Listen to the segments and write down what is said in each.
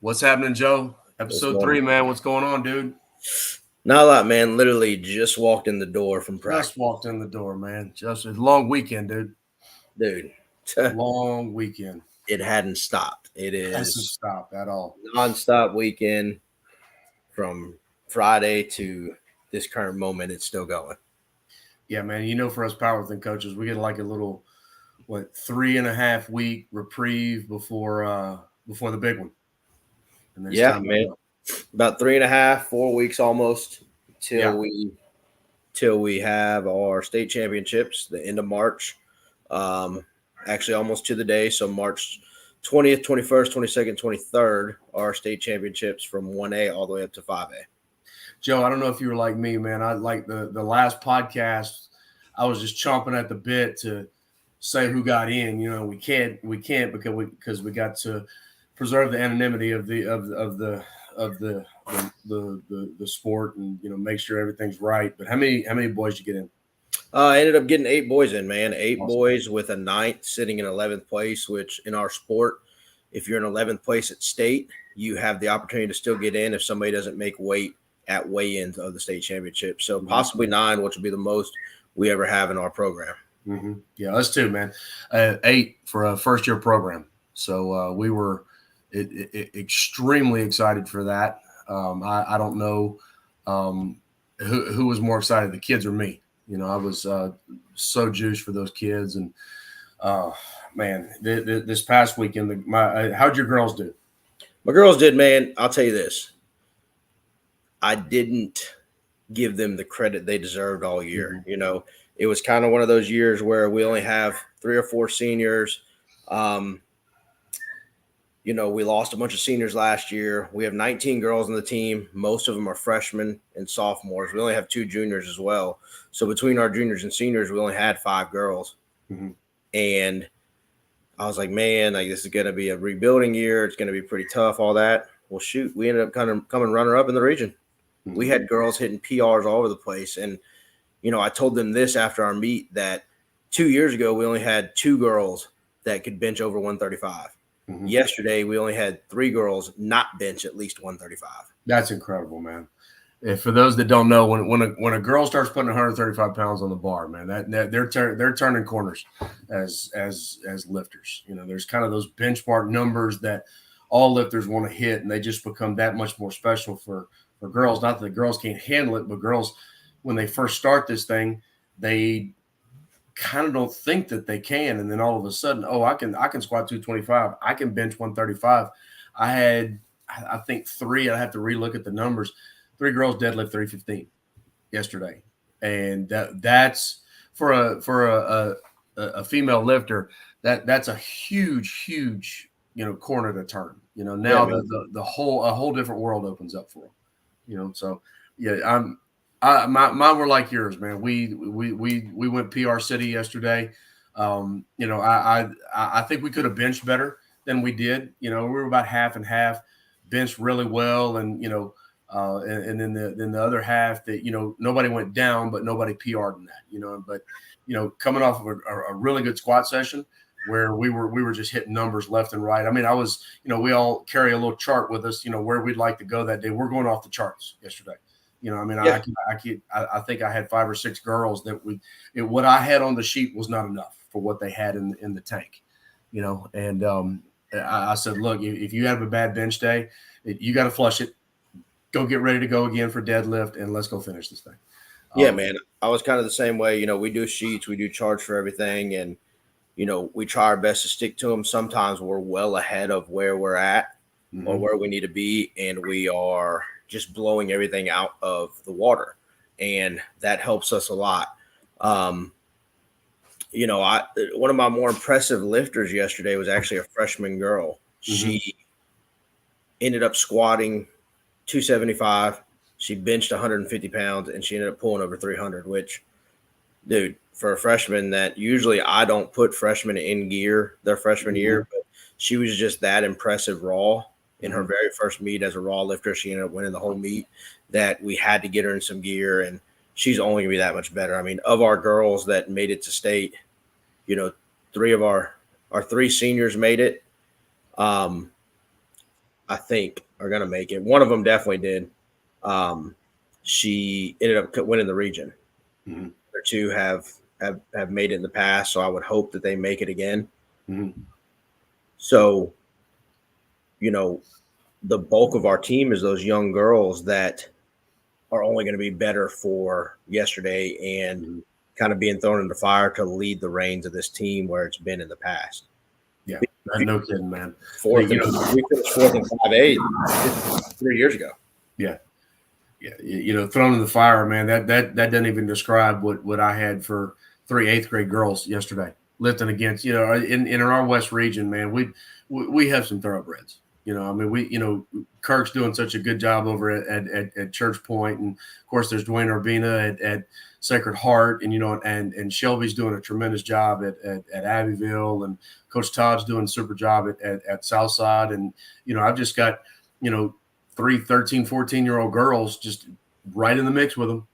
What's happening, Joe? What's Episode going 3, on? man. What's going on, dude? Not a lot, man. Literally just walked in the door from practice. Just walked in the door, man. Just a long weekend, dude. Dude, Long weekend. it hadn't stopped. It Hasn't is stopped at all. nonstop weekend from Friday to this current moment. It's still going. Yeah, man. You know, for us powerlifting coaches, we get like a little 3.5 week reprieve before the big one. And then it's Yeah, time to man. go. About 3.5, 4 weeks almost Yeah. till we have our state championships, the end of March. Actually almost to the day. So March 20th, 21st, 22nd, 23rd are state championships from 1A all the way up to 5A. Joe, I don't know if you were like me, man. I like the last podcast. I was just chomping at the bit to say who got in. You know, we can't because we got to preserve the anonymity of the sport and make sure everything's right. But how many boys you get in? I ended up getting 8 boys in, man. 8 Awesome. boys with a 9th sitting in 11th place, which in our sport, if you're in 11th place at state, you have the opportunity to still get in if somebody doesn't make weight at weigh-ins of the state championship. So possibly 9, which will be the most we ever have in our program. Mm-hmm. Yeah, us too, man. 8 for a first-year program. So we were extremely excited for that. I don't know who was more excited, the kids or me. You know, I was so juiced for those kids. And, man, this past weekend, how'd your girls do? My girls did, man. I'll tell you this. I didn't give them the credit they deserved all year. Mm-hmm. You know, it was kind of one of those years where we only have 3 or 4 seniors. You know, we lost a bunch of seniors last year. We have 19 girls on the team. Most of them are freshmen and sophomores. We only have 2 juniors as well. So between our juniors and seniors, we only had 5 girls. Mm-hmm. And I was like, man, like this is going to be a rebuilding year. It's going to be pretty tough, all that. Well, shoot, we ended up kind of coming runner-up in the region. Mm-hmm. We had girls hitting PRs all over the place. And, you know, I told them this after our meet that 2 years ago, we only had 2 girls that could bench over 135. Mm-hmm. Yesterday, we only had 3 girls not bench at least 135. That's incredible, man. And for those that don't know, when a girl starts putting 135 pounds on the bar, man, that they're turning corners as lifters. You know, there's kind of those benchmark numbers that all lifters want to hit, and they just become that much more special for girls. Not that the girls can't handle it, but girls, when they first start this thing, they kind of don't think that they can, and then all of a sudden, I can squat 225, I can bench 135. I think 3. I have to relook at the numbers. 3 girls deadlift 315 yesterday, and that's for a female lifter. That's a huge corner to turn. You know, now a whole different world opens up for them. You know, so yeah, mine were like yours, man. We went PR City yesterday. You know, I think we could have benched better than we did. You know, we were about half and half, benched really well, and you know, and then the other half that nobody went down, but nobody PR'd in that. You know, but coming off of a really good squat session where we were just hitting numbers left and right. I mean, we all carry a little chart with us, where we'd like to go that day. We're going off the charts yesterday. You know, I mean, yeah. I think I had 5 or 6 girls that what I had on the sheet was not enough for what they had in the tank, and I said, look, if you have a bad bench day, you got to flush it, go get ready to go again for deadlift, and let's go finish this thing. Yeah, man, I was kind of the same way. We do sheets, we do charts for everything, and we try our best to stick to them. Sometimes we're well ahead of where we're at mm-hmm. or where we need to be, and we are just blowing everything out of the water, and that helps us a lot. One of my more impressive lifters yesterday was actually a freshman girl. Mm-hmm. She ended up squatting 275. She benched 150 pounds, and she ended up pulling over 300, which, dude, for a freshman, that usually I don't put freshmen in gear their freshman mm-hmm. year, but she was just that impressive raw. In her very first meet as a raw lifter, she ended up winning the whole meet, that we had to get her in some gear, and she's only going to be that much better. I mean, of our girls that made it to state, 3 of our 3 seniors made it. I think, are going to make it. One of them definitely did. She ended up winning the region. Mm-hmm. Or two have made it in the past, so I would hope that they make it again. Mm-hmm. So, the bulk of our team is those young girls that are only going to be better for yesterday and Mm-hmm. kind of being thrown into fire to lead the reins of this team where it's been in the past. Yeah, no kidding, man. We finished fourth in 5A 3 years ago. Yeah. Yeah, thrown in the fire, man. That doesn't even describe what I had for 3 8th grade girls yesterday lifting against. In our West region, man, we have some thoroughbreds. I mean, Kirk's doing such a good job over at Church Point, and of course there's Dwayne Urbina at Sacred Heart, and Shelby's doing a tremendous job at Abbeville, and Coach Todd's doing a super job at Southside, and I've just got 3 13 14-year-old girls just right in the mix with them.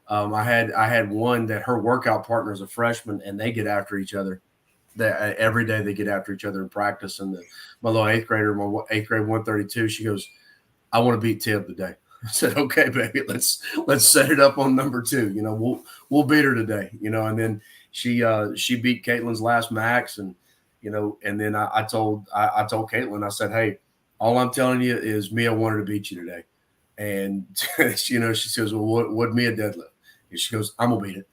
I had one that her workout partner is a freshman, and they get after each other. Every day they get after each other in practice. And my little 8th grader, my 8th grade 132, she goes, "I want to beat Tib today." I said, "Okay, baby, let's set it up on number 2. We'll beat her today." And then she beat Caitlin's last max, and and then I told Caitlin, I said, "Hey, all I'm telling you is Mia wanted to beat you today." And, she says, "Well, what Mia deadlift?" And she goes, "I'm going to beat it."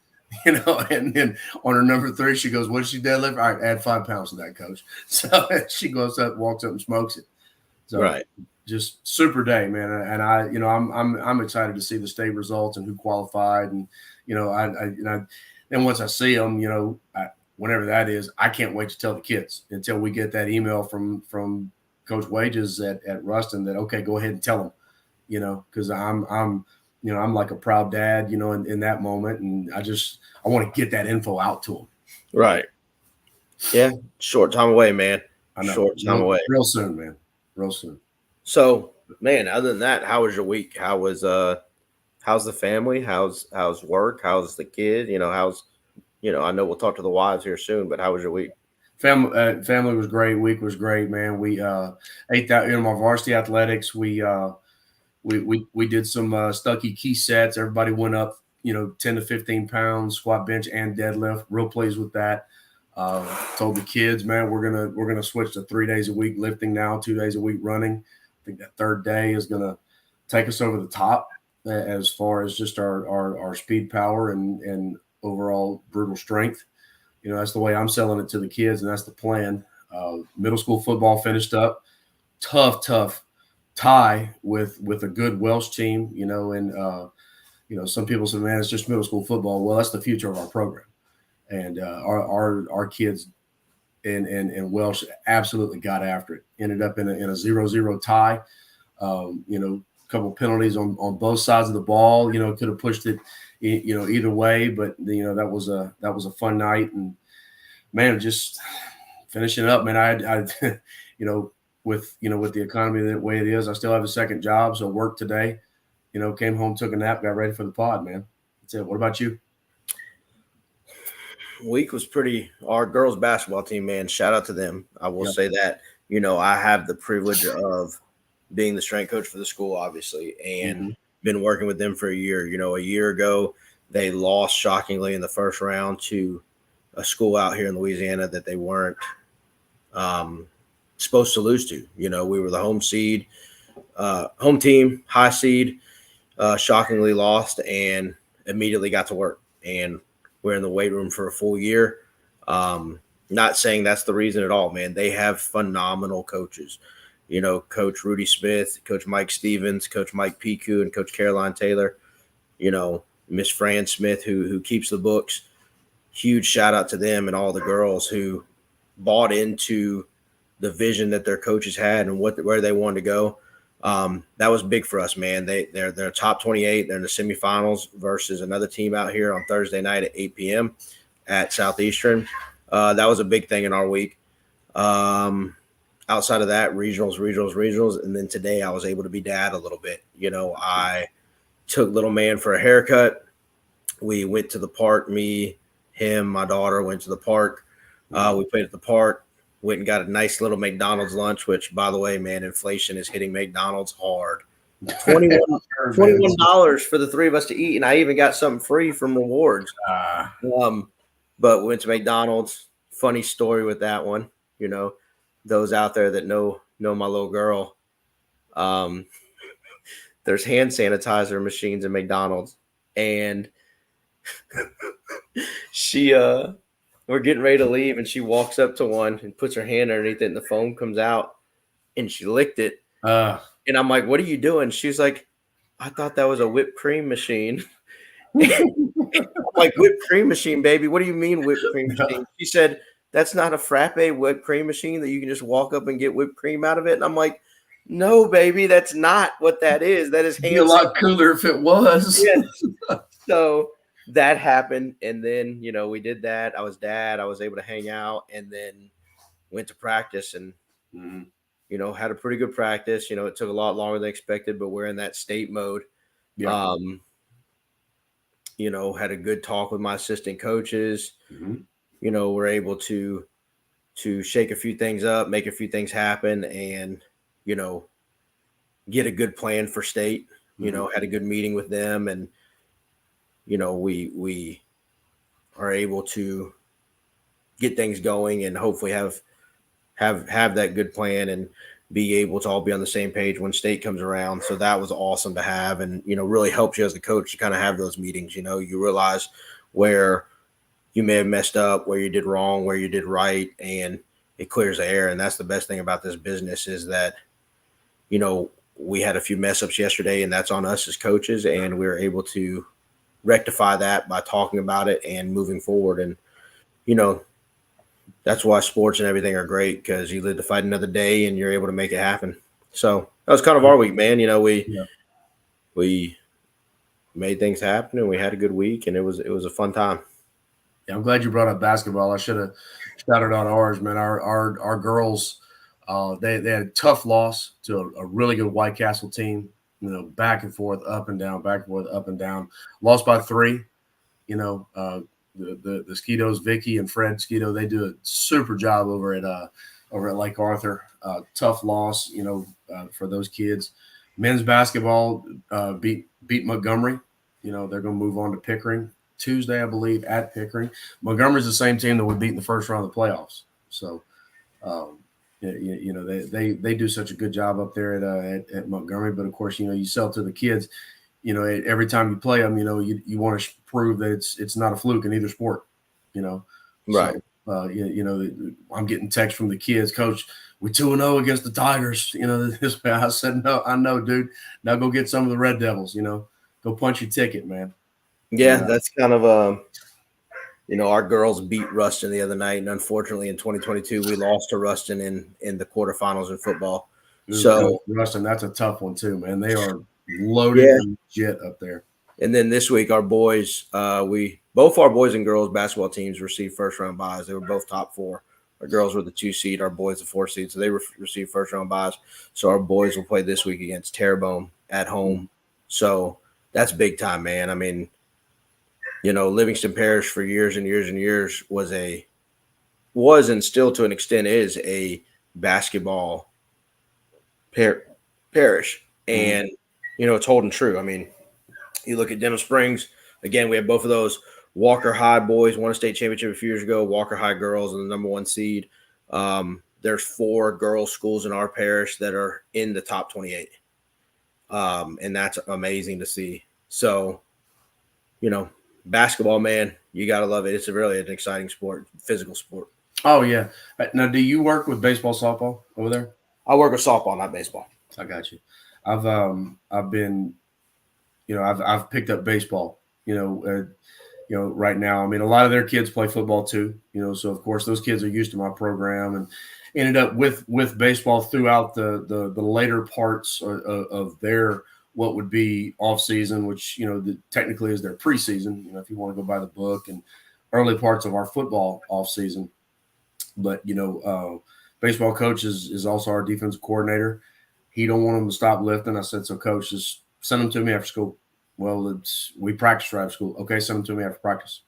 And then on her number 3, she goes, "What did she deadlift?" "All right, add 5 pounds to that, coach." So she goes up, walks up and smokes it. So right. Just super day, man. And I'm excited to see the state results and who qualified. And, then once I see them, whenever that is, I can't wait to tell the kids until we get that email from Coach Wages at Ruston that, okay, go ahead and tell them, because I'm like a proud dad, in that moment. And I want to get that info out to them. Right. Yeah. Short time away, man. I know. Short time away. Real soon, man. Real soon. So, man, other than that, how was your week? How's the family? How's work? How's the kid? I know we'll talk to the wives here soon, but how was your week? Family was great. Week was great, man. We ate that in my varsity athletics. We did some Stuckey key sets. Everybody went up, 10 to 15 pounds, squat, bench, and deadlift. Real pleased with that. Told the kids, man, we're gonna switch to 3 days a week lifting now, 2 days a week running. I think that third day is gonna take us over the top as far as just our speed, power, and overall brutal strength. That's the way I'm selling it to the kids, and that's the plan. Middle school football finished up. Tough tie with a good Welsh team, and some people say, man, it's just middle school football. Well, that's the future of our program. And our kids in Welsh absolutely got after it. Ended up in a 0-0 tie. A couple of penalties on both sides of the ball. Could have pushed it, either way. But that was a fun night. And man, just finishing it up, man. I with the economy the way it is, I still have a second job. So worked today. Came home, took a nap, got ready for the pod, man. That's it. What about you? Week was our girls basketball team, man, shout out to them. I will say that, I have the privilege of being the strength coach for the school, obviously, and been working with them for a year. A year ago, they lost shockingly in the first round to a school out here in Louisiana that they weren't supposed to lose to. We were the home team, high seed, shockingly lost and immediately got to work. And we're in the weight room for a full year. Not saying that's the reason at all, man. They have phenomenal coaches. Coach Rudy Smith, Coach Mike Stevens, Coach Mike Piku, and Coach Caroline Taylor. Miss Fran Smith, who keeps the books. Huge shout out to them and all the girls who bought into the vision that their coaches had and where they wanted to go. That was big for us, man. They're top 28. They're in the semifinals versus another team out here on Thursday night at 8 p.m. at Southeastern. That was a big thing in our week. Outside of that, regionals. And then today I was able to be dad a little bit. I took little man for a haircut. We went to the park, me, him, my daughter went to the park. We played at the park. went and got a nice little McDonald's lunch, which, by the way, man, inflation is hitting McDonald's hard. $21 for the three of us to eat, and I even got something free from rewards. But we went to McDonald's. Funny story with that one. You know, those out there that know my little girl, there's hand sanitizer machines in McDonald's, and she we're getting ready to leave, and she walks up to one and puts her hand underneath it, and the foam comes out, and she licked it. And I'm like, "What are you doing?" She's like, "I thought that was a whipped cream machine." I'm like, "Whipped cream machine, baby? What do you mean whipped cream machine?" She said, "That's not a frappe whipped cream machine that you can just walk up and get whipped cream out of it." And I'm like, "No, baby, that's not what that is. That is hand. It'd be a lot cooler if it was." Yeah. So that happened, and then we did that. I was able to hang out, and then went to practice, and had a pretty good practice. It took a lot longer than expected, but we're in that state mode. Yeah. Had a good talk with my assistant coaches. We're able to shake a few things up, make a few things happen, and get a good plan for state. Had a good meeting with them, and we are able to get things going, and hopefully have that good plan and be able to all be on the same page when state comes around. So that was awesome to have, and really helps you as a coach to kind of have those meetings. You realize where you may have messed up, where you did wrong, where you did right, and it clears the air. And that's the best thing about this business, is that we had a few mess ups yesterday, and that's on us as coaches, and we were able to rectify that by talking about it and moving forward. And that's why sports and everything are great, because you live to fight another day, and you're able to make it happen. So that was kind of our week, man. We made things happen, and we had a good week, and it was a fun time. Yeah, I'm glad you brought up basketball. I should have shouted out ours, man. Our girls, they had a tough loss to a really good White Castle team. Back and forth, up and down, back and forth, up and down. Lost by 3. The Skeetos, Vicky and Fred Skeeto, they do a super job over at Lake Arthur. Tough loss, for those kids. Men's basketball beat Montgomery. They're going to move on to Pickering Tuesday, I believe, at Pickering. Montgomery's the same team that we beat in the first round of the playoffs. So, they do such a good job up there at Montgomery. But of course, you sell to the kids. Every time you play them, you want to prove that it's not a fluke in either sport. Right. So, I'm getting texts from the kids, "Coach, we 2-0 against the Tigers." This way. I said, "No, I know, dude. Now go get some of the Red Devils. Go punch your ticket, man." Yeah, that's kind of our girls beat Ruston the other night, and unfortunately in 2022 we lost to Ruston in the quarterfinals in football. So Ruston, that's a tough one too, man. They are loaded and legit up there. And then this week our boys, both our boys and girls basketball teams received first round byes. They were both top 4. Our girls were the 2 seed, our boys the 4 seed, so they received first round byes. So our boys will play this week against Terrebonne at home. So that's big time, man. I mean, Livingston Parish for years and years and years was and still to an extent is a basketball parish. And, it's holding true. I mean, you look at Denham Springs, again, we have both of those. Walker High boys won a state championship a few years ago. Walker High girls are the number 1 seed. There's 4 girls' schools in our parish that are in the top 28. And that's amazing to see. So, basketball, man, you got to love it. It's really an exciting sport, physical sport. Oh, yeah. Now, do you work with baseball, softball over there? I work with softball, not baseball. I got you. I've been, I've picked up baseball, right now. I mean, a lot of their kids play football too, so of course those kids are used to my program, and ended up with baseball throughout the later parts of their what would be off season, which technically is their preseason, if you want to go by the book, and early parts of our football off season. But baseball coach is also our defensive coordinator. He don't want them to stop lifting. I said, "So coach, just send them to me after school." "Well, we practice right after school." "Okay, send them to me after practice."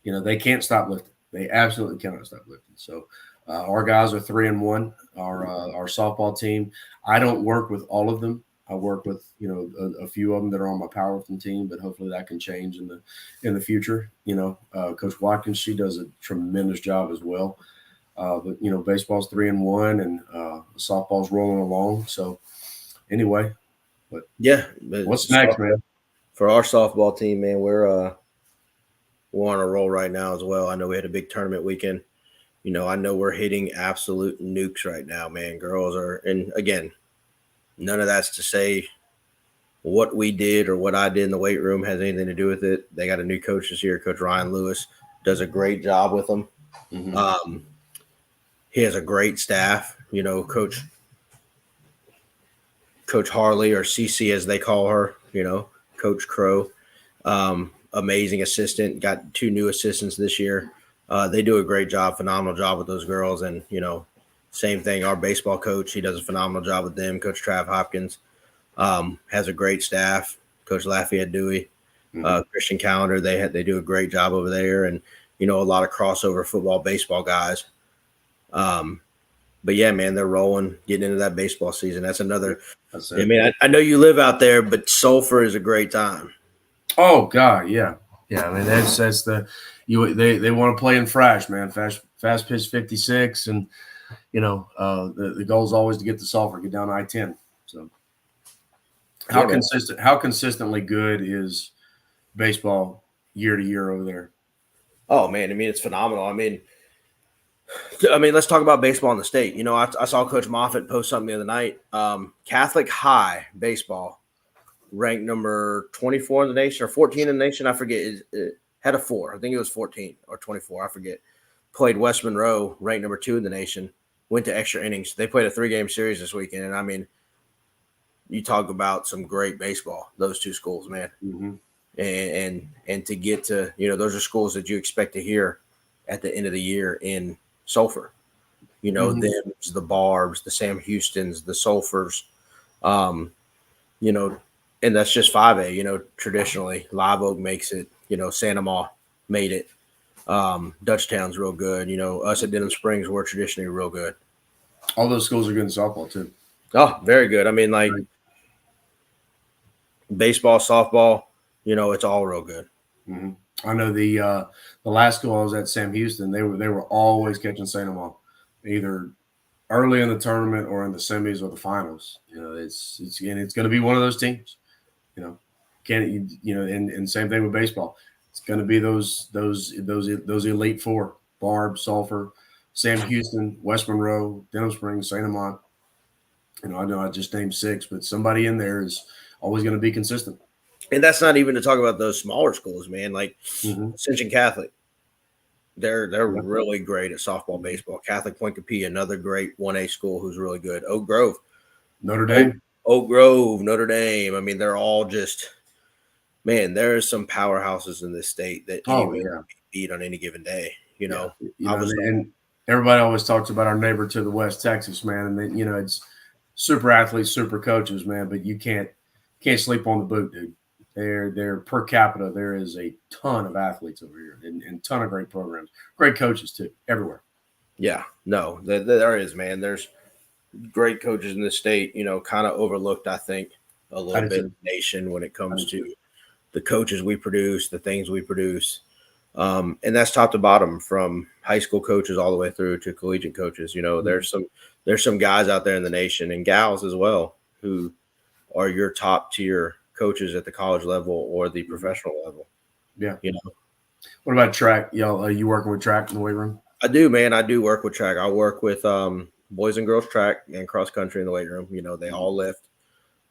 They can't stop lifting. They absolutely cannot stop lifting. So Our guys are 3-1. Our softball team. I don't work with all of them. I work with a few of them that are on my powerlifting team, but hopefully that can change in the future. Coach Watkins, she does a tremendous job as well. But baseball's 3-1, and softball's rolling along. So anyway, but what's next, man? For our softball team, man, we're on a roll right now as well. I know we had a big tournament weekend. I know we're hitting absolute nukes right now, man. Girls are, and again, none of that's to say what we did or what I did in the weight room has anything to do with it. They got a new coach this year. Coach Ryan Lewis does a great job with them. Mm-hmm. He has a great staff. Coach Harley, or CC as they call her, Coach Crow, amazing assistant. Got 2 new assistants this year. They do a great job, phenomenal job with those girls. And, same thing, our baseball coach, he does a phenomenal job with them. Coach Trav Hopkins has a great staff. Coach Lafayette Dewey, Christian Calendar, they do a great job over there. And, a lot of crossover football, baseball guys. But yeah, man, they're rolling, getting into that baseball season. That's another. I mean, I know you live out there, but Sulphur is a great time. Oh God, yeah. I mean, that's they want to play in Frash, man. Fast pitch 56, and the goal is always to get to Sulphur, get down I-10. So how consistently good is baseball year to year over there? Oh man, I mean, it's phenomenal. I mean, let's talk about baseball in the state. I saw Coach Moffitt post something the other night. Catholic High baseball ranked number 24 in the nation or 14 in the nation. I forget. It had a 4. I think it was 14 or 24. I forget. Played West Monroe, ranked number 2 in the nation. Went to extra innings. They played a 3-game series this weekend. And I mean, you talk about some great baseball, those 2 schools, man. Mm-hmm. And to get to, those are schools that you expect to hear at the end of the year in Sulphur. Mm-hmm. Them's, the Barbs, the Sam Houstons, the Sulphurs, and that's just 5A. Traditionally, Live Oak makes it. Santa Ma made it. Dutchtown's real good. Us at Denham Springs, we're traditionally real good. All those schools are good in softball too. Oh, very good. I mean, like baseball, softball, it's all real good. Mm-hmm. I know the last school I was at, Sam Houston, they were always catching Santa Ma, either early in the tournament or in the semis or the finals. It's going to be one of those teams. And same thing with baseball. It's going to be those elite 4: Barb, Sulphur, Sam Houston, West Monroe, Denham Springs, Santa Ma. I know I just named 6, but somebody in there is always going to be consistent. And that's not even to talk about those smaller schools, man. Like Ascension Catholic, they're really great at softball, baseball. Catholic Point Capilla, another great 1A school who's really good. Oak Grove, Notre Dame. Oak Grove, Notre Dame. I mean, they're all just, man, there are some powerhouses in this state that anyone can beat on any given day. And everybody always talks about our neighbor to the west, Texas, man. And then, it's super athletes, super coaches, man, but you can't sleep on the boot, dude. They're per capita. There is a ton of athletes over here and ton of great programs, great coaches too, everywhere. Yeah, no, there is, man. There's great coaches in the state, kind of overlooked, I think, a little bit in the nation when it comes to the coaches we produce, the things we produce. And that's top to bottom, from high school coaches all the way through to collegiate coaches. There's some guys out there in the nation, and gals as well, who are your top tier coaches at the college level or the professional level. Yeah. What about track? Are you working with track in the weight room? I do, man. I do work with track. I work with boys and girls track and cross country in the weight room. They all lift.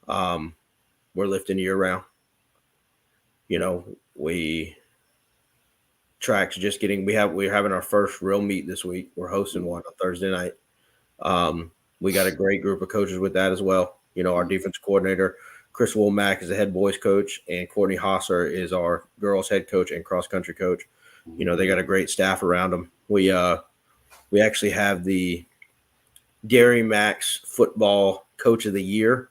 We're lifting year round. Track's just getting, we're having our first real meet this week. We're hosting one on Thursday night. We got a great group of coaches with that as well. Our defense coordinator, Chris Womack, is the head boys coach, and Courtney Hosser is our girls head coach and cross country coach. They got a great staff around them. We actually have the Gary Max football coach of the year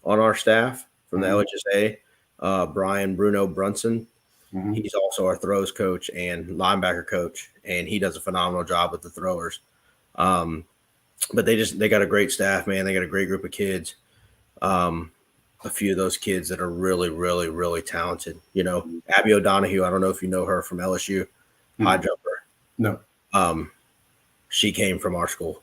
on our staff from the LHSA, Brian Bruno Brunson. Mm-hmm. He's also our throws coach and linebacker coach, and he does a phenomenal job with the throwers. But they got a great staff, man. They got a great group of kids. A few of those kids that are really, really, really talented. You know, Abby O'Donohue. I don't know if you know her from LSU, high jumper. No. She came from our school.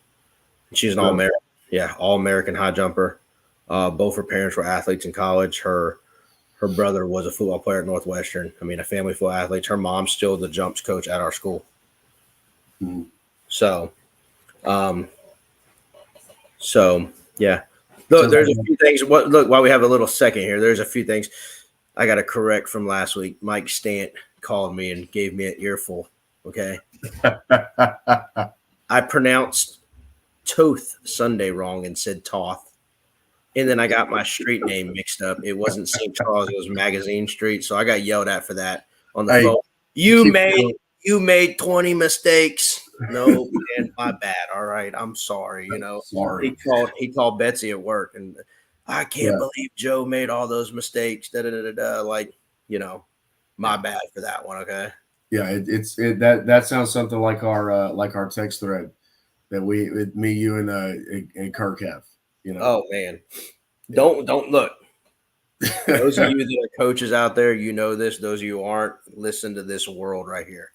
She's an Oh. All-American. Yeah, All-American high jumper. Both her parents were athletes in college. Her brother was a football player at Northwestern. I mean, a family full of athletes. Her mom's still the jumps coach at our school. Mhm. So yeah. Look, there's a few things. Look, while we have a little second here, there's a few things I got to correct from last week. Mike Stant called me and gave me an earful. Okay. I pronounced Toth Sunday wrong and said Toth. And then I got my street name mixed up. It wasn't St. Charles, it was Magazine Street. So I got yelled at for that on the phone. You made 20 mistakes. No, man, my bad. All right. I'm sorry. You know, Sorry. He called Betsy at work and I can't believe Joe made all those mistakes. Like, you know, my bad for that one. Okay. Yeah, that sounds something like our text thread that me, you, and Kirk have. You know. Oh man, don't look. Those of you that are coaches out there, you know this. Those of you who aren't, listen to this world right here.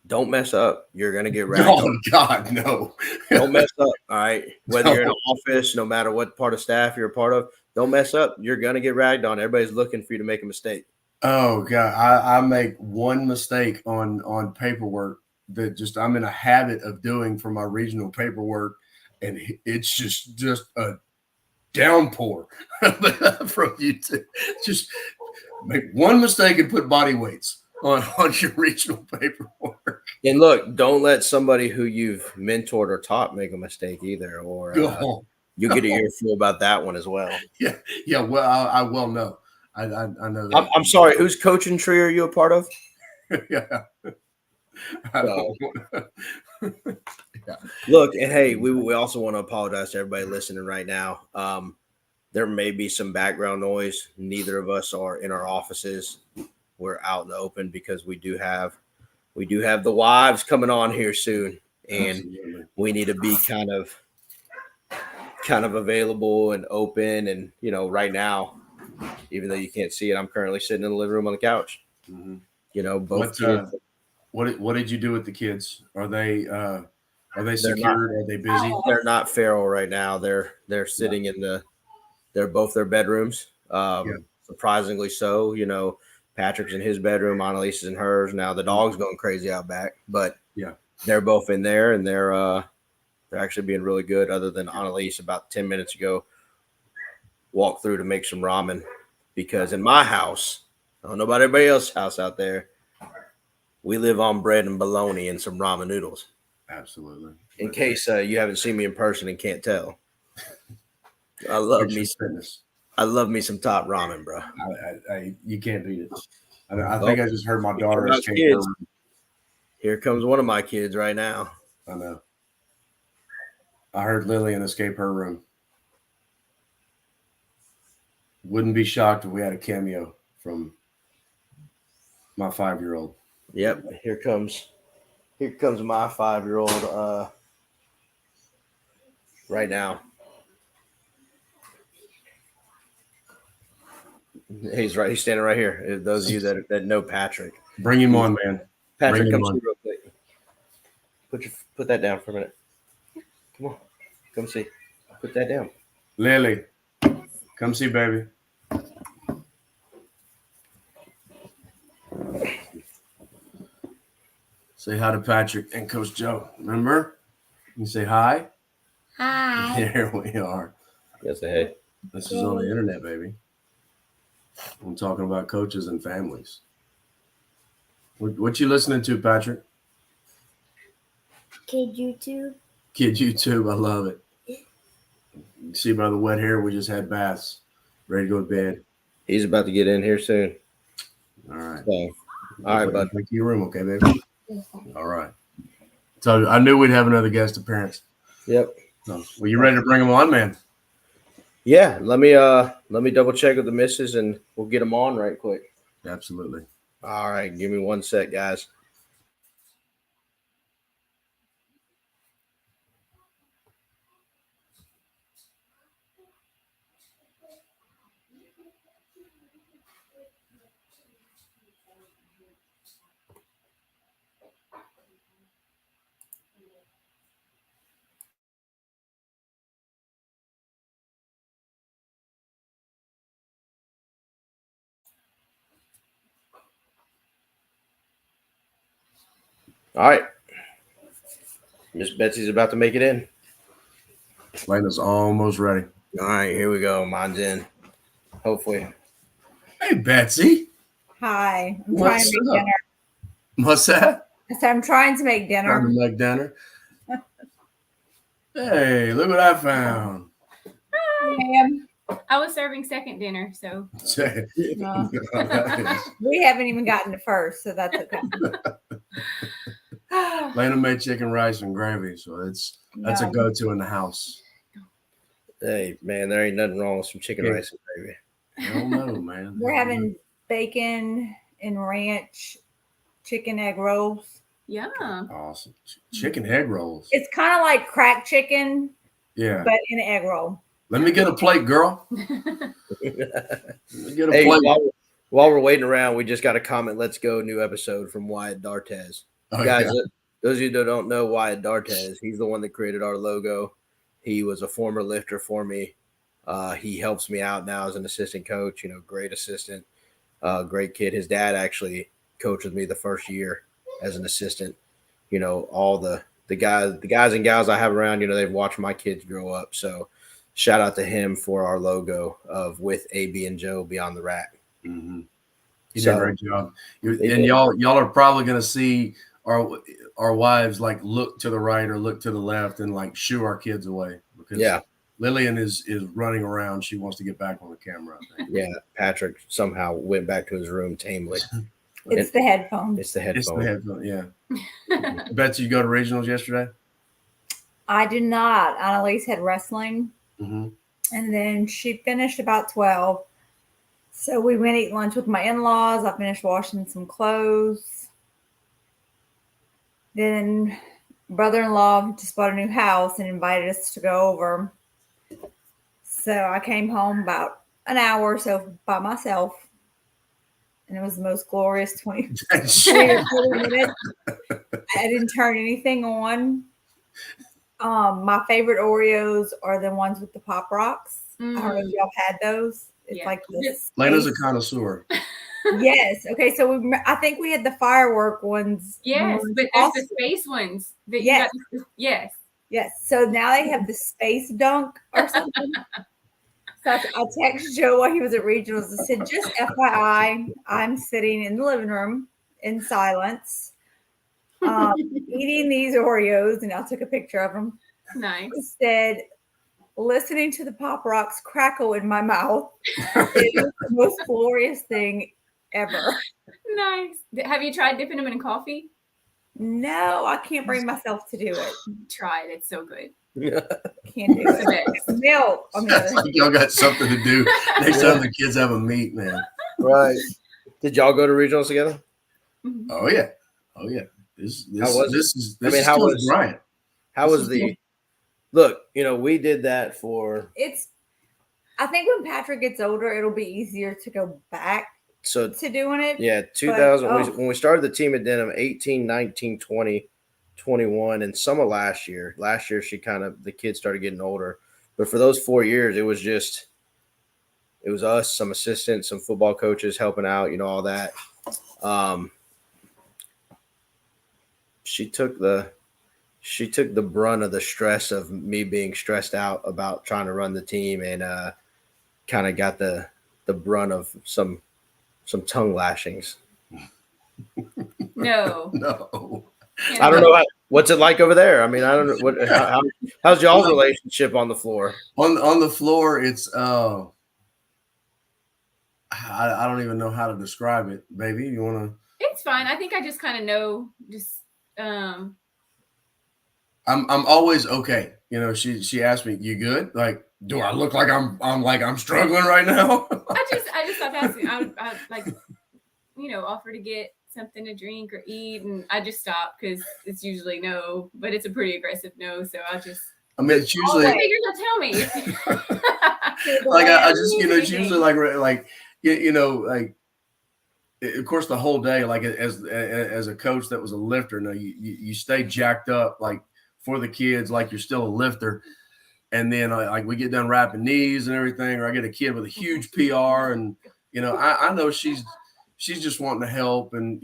Don't mess up. You're gonna get ragged. Oh God, no! Don't mess up. All right. Whether you're in an office, no matter what part of staff you're a part of, don't mess up. You're gonna get ragged on. Everybody's looking for you to make a mistake. Oh God, I make one mistake on paperwork that just I'm in a habit of doing for my regional paperwork, and it's just a downpour from you to just make one mistake and put body weights on your regional paperwork. And look, don't let somebody who you've mentored or taught make a mistake either, or you get an earful about that one as well. Yeah. Well, I well know. I know that. I'm sorry. Whose coaching tree are you a part of? Yeah. Yeah. Look, and hey, we also want to apologize to everybody listening right now. There may be some background noise. Neither of us are in our offices. We're out in the open because we do have the wives coming on here soon, and absolutely, we need to be kind of available and open. And you know, right now, even though you can't see it, I'm currently sitting in the living room on the couch. Mm-hmm. You know, both kids. What did you do with the kids? Are they secured? Are they busy? They're not feral right now. They're sitting in they're both their bedrooms. Surprisingly so. You know, Patrick's in his bedroom, Annalise is in hers. Now the dog's going crazy out back, but they're both in there, and they're actually being really good. Other than Annalise about 10 minutes ago walked through to make some ramen, because in my house, I don't know about everybody else's house out there, we live on bread and bologna and some ramen noodles. Absolutely. In case you haven't seen me in person and can't tell, I love me fitness. I love me some top ramen, bro. You can't beat it. I think I just heard my daughter escape her room. Here comes one of my kids right now. I know. I heard Lillian escape her room. Wouldn't be shocked if we had a cameo from my 5-year-old. Yep. Here comes my 5-year-old right now. He's right. He's standing right here. Those of you that know Patrick, bring him on, man. Patrick, come see real quick. Put that down for a minute. Come on, come see. Put that down. Lily, come see, baby. Say hi to Patrick and Coach Joe. Remember? You say hi. Hi. Here we are. Yes, hey. This is on the internet, baby. I'm talking about coaches and families. What you listening to, Patrick? Kid YouTube. Kid YouTube. I love it. You see by the wet hair, we just had baths. Ready to go to bed. He's about to get in here soon. All right. So, all right, bud. Take your room, okay, baby? All right. So I knew we'd have another guest appearance. Yep. So, well, you ready to bring him on, man? Yeah. Let me double check with the missus and we'll get him on right quick. Absolutely. All right. Give me one sec, guys. All right. Miss Betsy's about to make it in. Lena's almost ready. All right, here we go. Mine's in. Hopefully. Hey, Betsy. Hi, I'm trying What's to make up? dinner. What's that? So I'm trying to make Trying to dinner. make dinner. Hey, look what I found. Ma'am, I was serving second dinner, so no, Lena we haven't even gotten to first, so that's okay. made chicken rice and gravy, so that's a No. go-to in the house. Hey, man, there ain't nothing wrong with some chicken Yeah. rice and gravy. I don't know, man. We're having bacon and ranch chicken egg rolls. yeah. awesome chicken egg rolls. It's kind of like cracked chicken, Yeah. but in an egg roll. Let me get a plate, girl. Let me get a Hey, plate. while we're waiting around, we just got a comment. Let's go. New episode from Wyatt Dartez. Oh, Guys, yeah. those of you that don't know Wyatt Dartez, he's the one that created our logo. He was a former lifter for me. He helps me out now as an assistant coach. Great assistant, great kid. His dad actually coached with me the first year as an assistant. All the guys and gals I have around, they've watched my kids grow up. So shout out to him for our logo of with AB and Joe Beyond the Rack. Mm-hmm. You So- did a great job. They And did. y'all are probably gonna see our wives like look to the right or look to the left and like shoo our kids away because Yeah. Lillian is running around. She wants to get back on the camera. I think. Yeah, Patrick somehow went back to his room tamely. It's the headphones. It's the It's headphone. the headphone, yeah. Betsy, you go to regionals yesterday? I did not. Annalise had wrestling, Mm-hmm. and then she finished about 12. So we went eat lunch with my in-laws. I finished washing some clothes. Then brother-in-law just bought a new house and invited us to go over. So I came home about an hour or so by myself. And it was the most glorious 20 or 30 minutes. I didn't turn anything on. My favorite Oreos are the ones with the Pop Rocks. I don't know if y'all had those. It's Yeah. like this. Lena's a connoisseur. Yes. Okay. So I think we had the firework ones. Yes, ones but there's also. the space ones. That Yes. You got, yes. Yes. So now they have the space dunk or something. So I texted Joe while he was at regionals. I said, just FYI, I'm sitting in the living room in silence, eating these Oreos, and I took a picture of them. Nice. Instead, listening to the Pop Rocks crackle in my mouth. It was the most glorious thing ever. Nice. Have you tried dipping them in coffee? No, I can't bring myself to do it. Try it. It's so good. Can't do It's the it. best. Milk, on the other hand. Y'all got something to do. Next time the kids have a meet, man. Right. Did y'all go to regionals together? Oh yeah. Oh yeah. This How was it? is I mean, is how Coach was- Bryant. How was the look? We did that for I think when Patrick gets older, it'll be easier to go back so to doing it. yeah, 2000 oh. when we started the team at Denham, 18, 19, 20, 21, and some of last year. Last year the kids started getting older. But for those 4 years, it was us, some assistants, some football coaches helping out, all that. She took the brunt of the stress of me being stressed out about trying to run the team and kind of got the brunt of some tongue lashings. No. No. I don't know what's it like over there. I mean, I don't know how's y'all's relationship on the floor. On the floor, it's I don't even know how to describe it, baby. You wanna It's fine. I think I just kind of know. I'm always okay. She asked me, "You good? Like, do I look like I'm struggling right now?" I just stopped asking. I like, offer to get something to drink or eat, and I just stop because it's usually no, but it's a pretty aggressive no. So I just I mean, it's usually figure you'll tell me. like I just it's usually like like of course the whole day like as a coach that was a lifter, you stay jacked up like for the kids like you're still a lifter, and then like we get done wrapping knees and everything, or I get a kid with a huge PR, and I know she's just wanting to help, and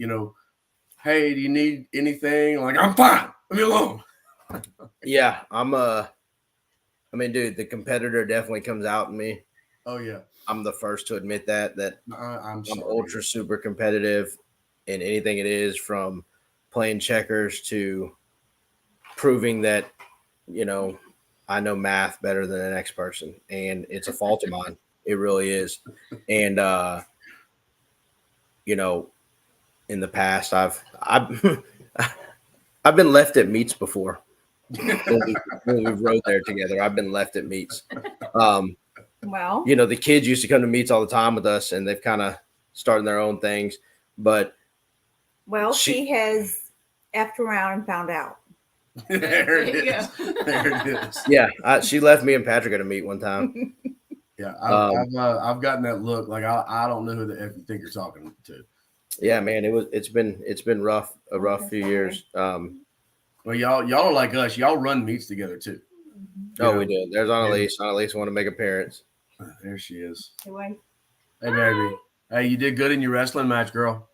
hey, do you need anything? Like, I'm fine. Leave me alone. Yeah, I mean, dude, the competitor definitely comes out in me. Oh yeah. I'm the first to admit that I'm I'm sorry. ultra super competitive in anything it is, from playing checkers to proving that, you know, I know math better than the next person. And it's a fault of mine. It really is. And you know, in the past I've I've been left at meets before. When we rode there together, I've been left at meets. Well, You know, the kids used to come to meets all the time with us, and they've kind of started their own things. But she has effed around and found out. There it There you is. go. There it is. yeah, she left me and Patrick at a meet one time. Yeah, I've gotten that look. Like I don't know who the F you think you're talking to. Yeah, man, it's been rough, a rough few years. Well, y'all are like us. Y'all run meets together too. Oh, we do. There's Annalise. Annalise want to make appearance. There she is. Anyway, Hey, baby. Hey, you did good in your wrestling match, girl.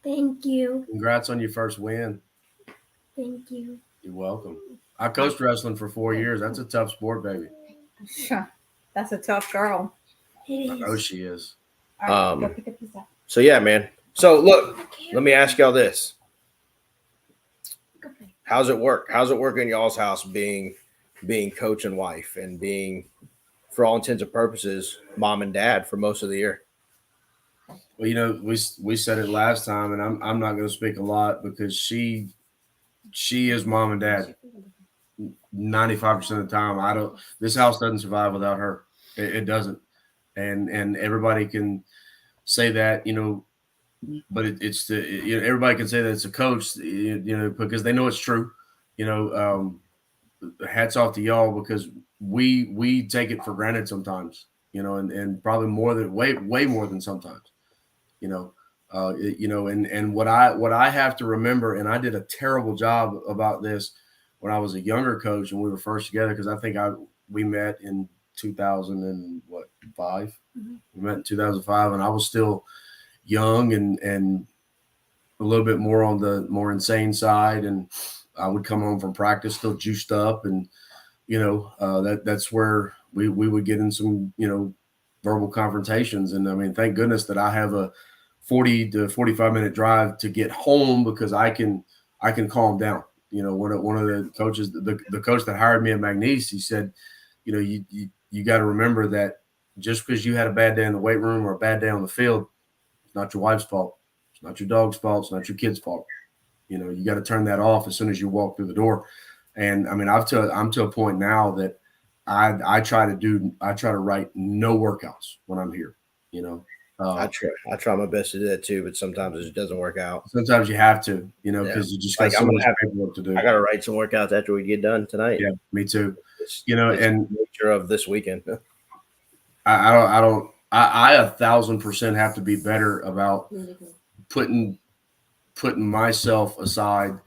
Thank you. Congrats on your first win. Thank you. You're welcome. I coached wrestling for 4 years. That's a tough sport, baby. that's a tough girl. It I know is. she is. All right, Um, go pick up the stuff. So yeah, man. So look, let me ask y'all this: how's it work? How's it work in y'all's house, being coach and wife, and being, for all intents and purposes, mom and dad for most of the year? Well, you know, we said it last time, and I'm not going to speak a lot because she is mom and dad 95% of the time. I don't. This house doesn't survive without her. It doesn't, and everybody can say that, you know, but it's the, you know, everybody can say that it's a coach, you know, because they know it's true. You know, hats off to y'all, because we take it for granted sometimes, you know, and probably way more than sometimes, you know. You know, and what I have to remember, and I did a terrible job about this when I was a younger coach and we were first together, because I think we met in 2005. We met in 2005, and I was still young and a little bit more on the more insane side, and I would come home from practice still juiced up, and you know, that's where we would get in some, you know, verbal confrontations. And I mean, thank goodness that I have a 40 to 45-minute drive to get home, because I can calm down. You know, one of the coaches, the coach that hired me at McNeese, he said, you know, you got to remember that just because you had a bad day in the weight room or a bad day on the field, it's not your wife's fault. It's not your dog's fault. It's not your kid's fault. You know, you got to turn that off as soon as you walk through the door. And I mean, I'm to a point now that I try to write no workouts when I'm here. You know, I try my best to do that too, but sometimes it just doesn't work out. sometimes you have to, you know, because you just got so much paperwork to do. I got to write some workouts after we get done tonight. Yeah, me too. It's, you know, it's and the nature of this weekend. I 1,000% have to be better about putting myself aside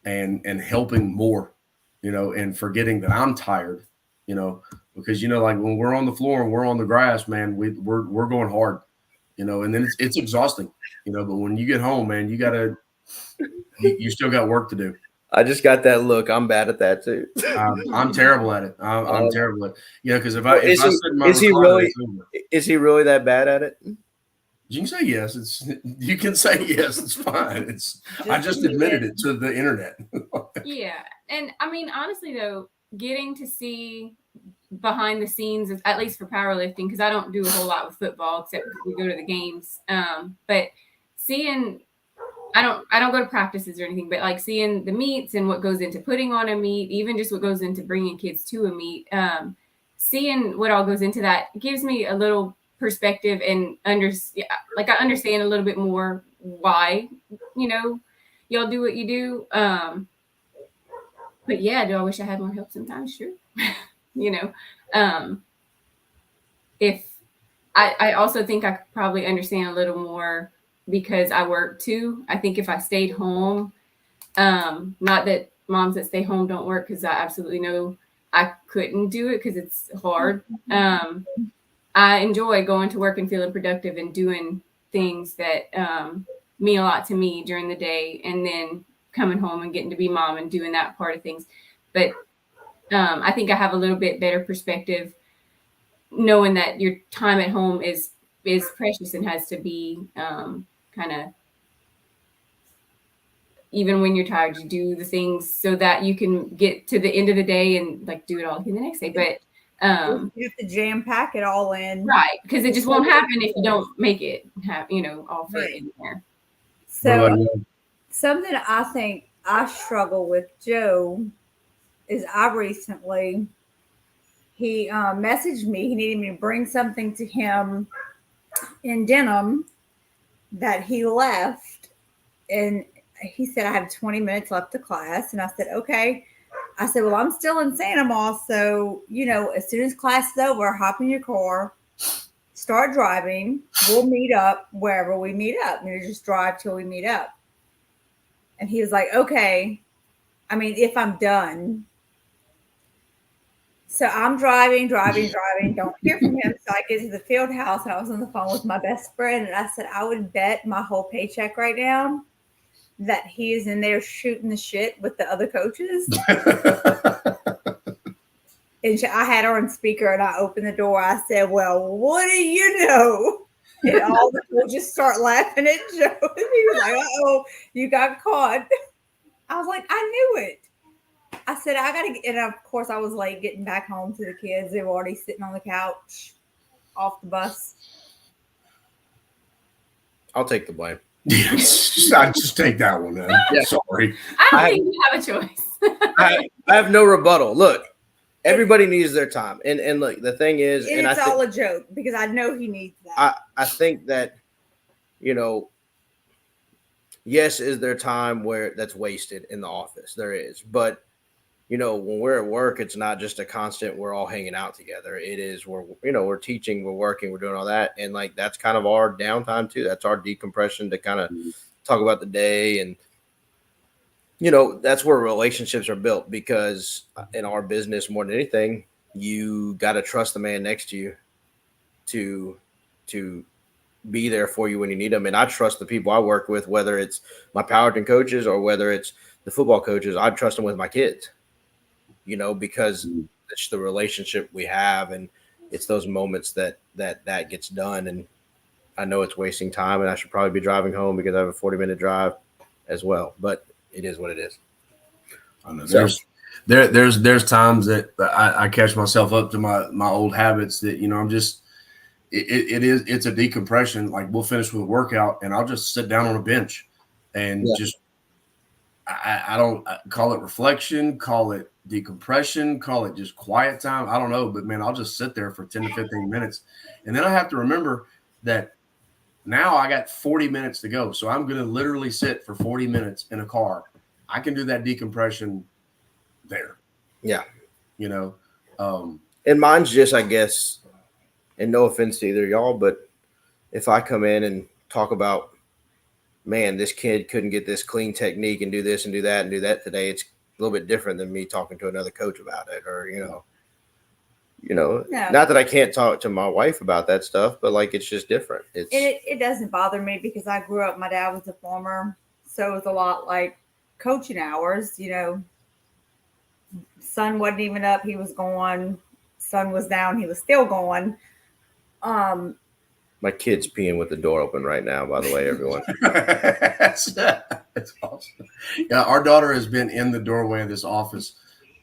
and helping more, you know, and forgetting that I'm tired, you know, because, you know, like when we're on the floor and we're on the grass, man, we're going hard, you know, and then it's exhausting, you know, but when you get home, man, you still got work to do. I just got that look. I'm bad at that too. I'm terrible at it. I'm terrible at it. Yeah, because is he really that bad at it? You can say yes. You can say yes. It's fine. I just admitted it to the internet. Yeah, and I mean, honestly though, getting to see behind the scenes, at least for powerlifting, because I don't do a whole lot with football except we go to the games. But seeing, I don't go to practices or anything, but like seeing the meets and what goes into putting on a meet, even just what goes into bringing kids to a meet, seeing what all goes into that gives me a little perspective and I understand a little bit more why, you know, y'all do what you do. But yeah, do I wish I had more help sometimes? Sure. You know, if I also think I could probably understand a little more because I work too. I think if I stayed home, not that moms that stay home don't work, because I absolutely know I couldn't do it because it's hard. I enjoy going to work and feeling productive and doing things that mean a lot to me during the day, and then coming home and getting to be mom and doing that part of things. But I think I have a little bit better perspective knowing that your time at home is precious and has to be kind of, even when you're tired, you do the things so that you can get to the end of the day and like do it all again the next day. But You have to jam pack it all in. right, because it just won't happen if you don't make it have, all fit Right. in there. What about So you? something I think I struggle with Joe is he messaged me. He needed me to bring something to him in Denham that he left, and he said I have 20 minutes left of class, and I said okay. I said, well, I'm still in Santa Moss, so as soon as class is over, hop in your car, start driving. We'll meet up wherever we meet up. Just drive till we meet up. And he was like, okay. I mean, if I'm done. So I'm driving, don't hear from him. So I get to the field house, and I was on the phone with my best friend, and I said, I would bet my whole paycheck right now that he is in there shooting the shit with the other coaches. And I had her on speaker, and I opened the door. I said, well, what do you know? And all the coaches start laughing at Joe. And he was like, uh-oh, you got caught. I was like, I knew it. I said, I got to get, and of course I was late getting back home to the kids. They were already sitting on the couch off the bus. I'll take the blame. I just take that one, man. Yeah. Sorry. I don't I- think you have a choice. I have no rebuttal. Look, everybody needs their time, and look, the thing is, And and it's all a joke because I know he needs that. I think that, yes, is there time where that's wasted in the office? There is, but when we're at work, it's not just a constant. We're all hanging out together. It is we're teaching, we're working, we're doing all that, and like that's kind of our downtime too. That's our decompression to kind of talk about the day, and that's where relationships are built. Because in our business, more than anything, you got to trust the man next to you to be there for you when you need them. And I trust the people I work with, whether it's my Powerton coaches or whether it's the football coaches. I trust them with my kids, because it's the relationship we have, and it's those moments that gets done. And I know it's wasting time, and I should probably be driving home because I have a 40-minute drive as well, but it is what it is. I know So- there's times that I catch myself up to my old habits that I'm just it's a decompression. Like we'll finish with a workout and I'll just sit down on a bench and just I don't call it reflection, call it decompression, call it just quiet time. I don't know, but man, I'll just sit there for 10 to 15 minutes, and then I have to remember that now I got 40 minutes to go. So I'm going to literally sit for 40 minutes in a car. I can do that decompression there. Yeah. And mine's just, I guess, and no offense to either y'all, but if I come in and talk about, man, this kid couldn't get this clean technique and do this and do that and do that today, it's a little bit different than me talking to another coach about it, or, No. not that I can't talk to my wife about that stuff, but like, it's just different. It doesn't bother me because I grew up, my dad was a farmer, so it was a lot like coaching hours. Sun wasn't even up, he was going. Sun was down, he was still going. My kid's peeing with the door open right now, by the way, everyone. that's awesome. Yeah, our daughter has been in the doorway of this office,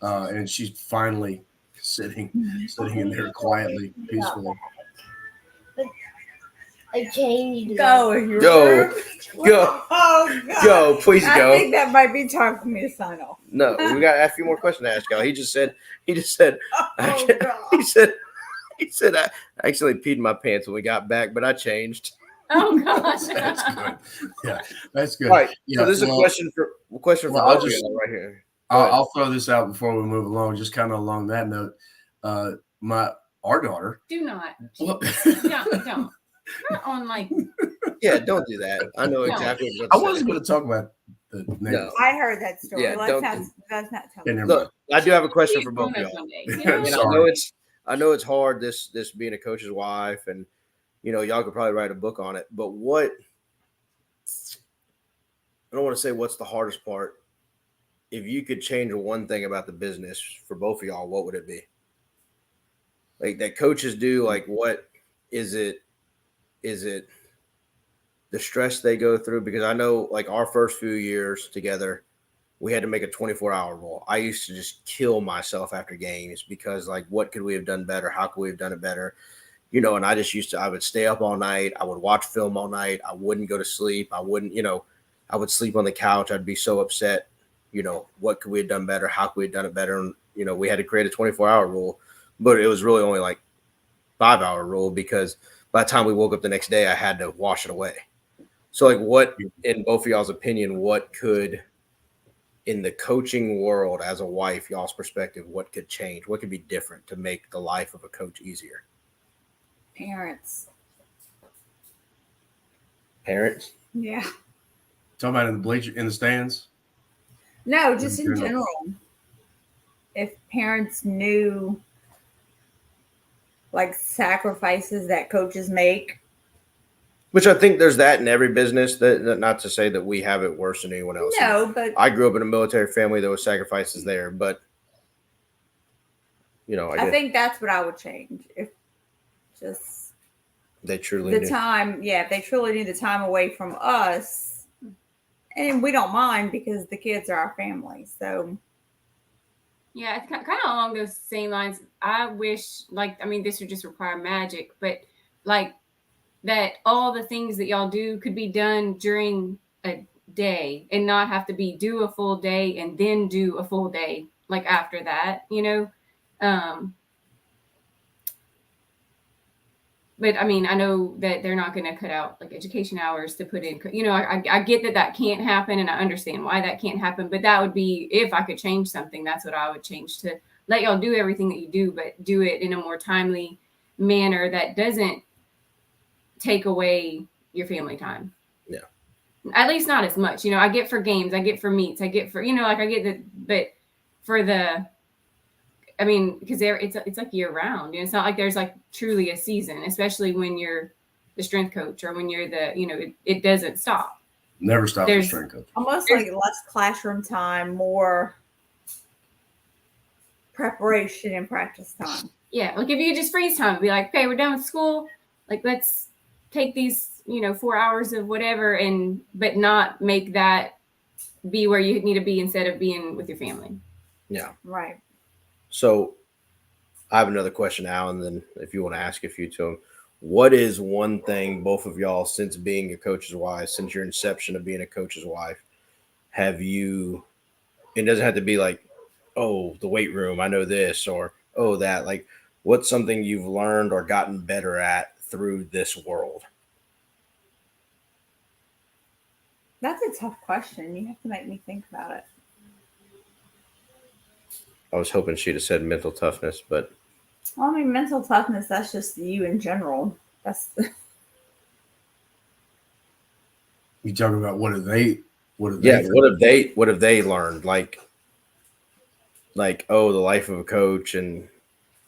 and she's finally sitting in there quietly, peacefully. I changed. Go, you're Go. Go. Oh God. Go, please I go. think that might be time for me to sign off. No, we got a few more questions to ask y'all. He just said, Oh God. he said, I actually peed in my pants when we got back, but I changed. Oh gosh. That's good. Yeah, that's good. All right. Yeah, So this is well, a question for I'll both of just- y'all right here. Go ahead. I'll throw this out before we move along. Just kind of along that note, our daughter. Do not. Well, Don't. Not on like. Yeah, don't do that. I know No. exactly what I you're wasn't going to talk about the name. No. I heard that story. Yeah, let's don't- not tell Okay, me. never Look, I do have a question Please for both of join us y'all. one day, And And Sorry. I know it's hard this being a coach's wife, and y'all could probably write a book on it. But what I don't want to say what's the hardest part. If you could change one thing about the business for both of y'all, what would it be? Like that coaches do, like what is it? Is it the stress they go through? Because I know like our first few years together, we had to make a 24-hour rule. I used to just kill myself after games because like, what could we have done better? How could we have done it better? You know, and I just I would stay up all night. I would watch film all night. I wouldn't go to sleep. I wouldn't, I would sleep on the couch. I'd be so upset. What could we have done better? How could we have done it better? And, we had to create a 24-hour rule, but it was really only like 5-hour rule because by the time we woke up the next day, I had to wash it away. So like what, in both of y'all's opinion, what could, in the coaching world as a wife, y'all's perspective, what could change? What could be different to make the life of a coach easier? Parents. Parents? Yeah. Talking about in the stands. No, just in general. general. If parents knew like sacrifices that coaches make. Which I think there's that in every business. That not to say that we have it worse than anyone else. No, but I grew up in a military family. There was sacrifices there, but I think that's what I would change if just they truly the knew. time. Yeah, if they truly need the time away from us, and we don't mind because the kids are our family. So Yeah, it's kind of along those same lines. I wish, this would just require magic, but like that all the things that y'all do could be done during a day and not have to be do a full day and then do a full day like after that, But I mean, I know that they're not going to cut out like education hours to put in, I get that can't happen and I understand why that can't happen, but that would be, if I could change something, that's what I would change, to let y'all do everything that you do, but do it in a more timely manner that doesn't take away your family time. Yeah. At least not as much, I get for games, I get for meets, I get for, I get that, but for because it's like year round. It's not like there's like truly a season, especially when you're the strength coach or when you're it doesn't stop. Never stop the strength coach. Almost like less classroom time, more preparation and practice time. Yeah, like if you could just freeze time, be like, okay, we're done with school. Like let's take these, 4 hours of whatever, but not make that be where you need to be instead of being with your family. Yeah. Right. So I have another question, Al, and then if you want to ask a few to him, what is one thing both of y'all, since being a coach's wife, since your inception of being a coach's wife, have you, it doesn't have to be like, oh, the weight room, I know this, or, oh, that, like, what's something you've learned or gotten better at through this world? That's a tough question. You have to make me think about it. I was hoping she'd have said mental toughness, but. Well, mental toughness, that's just you in general. That's You talking about what have they What have they learned? Like, oh, the life of a coach, and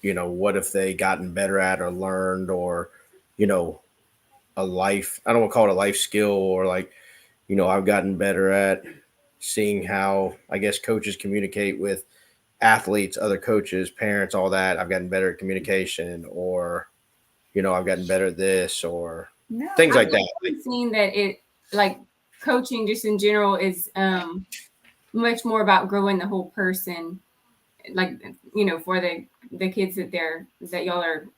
what if they gotten better at or learned, or a life, I don't want to call it a life skill, or like, I've gotten better at seeing how, I guess, coaches communicate with athletes, other coaches, parents, all that. I've gotten better at communication, or, I've gotten better at this, or things like that. I've seen that it, like, coaching just in general is much more about growing the whole person, like, for the kids that y'all are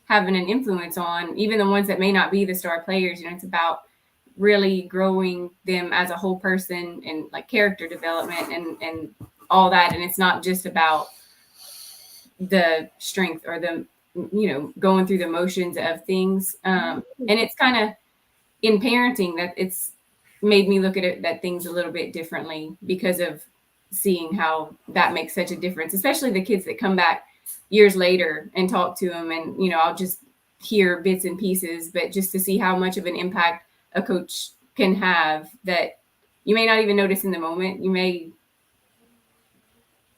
having an influence on, even the ones that may not be the star players. It's about really growing them as a whole person and like character development and all that. And it's not just about the strength or the, going through the motions of things. And it's kind of in parenting that it's made me look at it, that things a little bit differently because of seeing how that makes such a difference, especially the kids that come back years later and talk to them. And, I'll just hear bits and pieces, but just to see how much of an impact a coach can have that you may not even notice in the moment. You may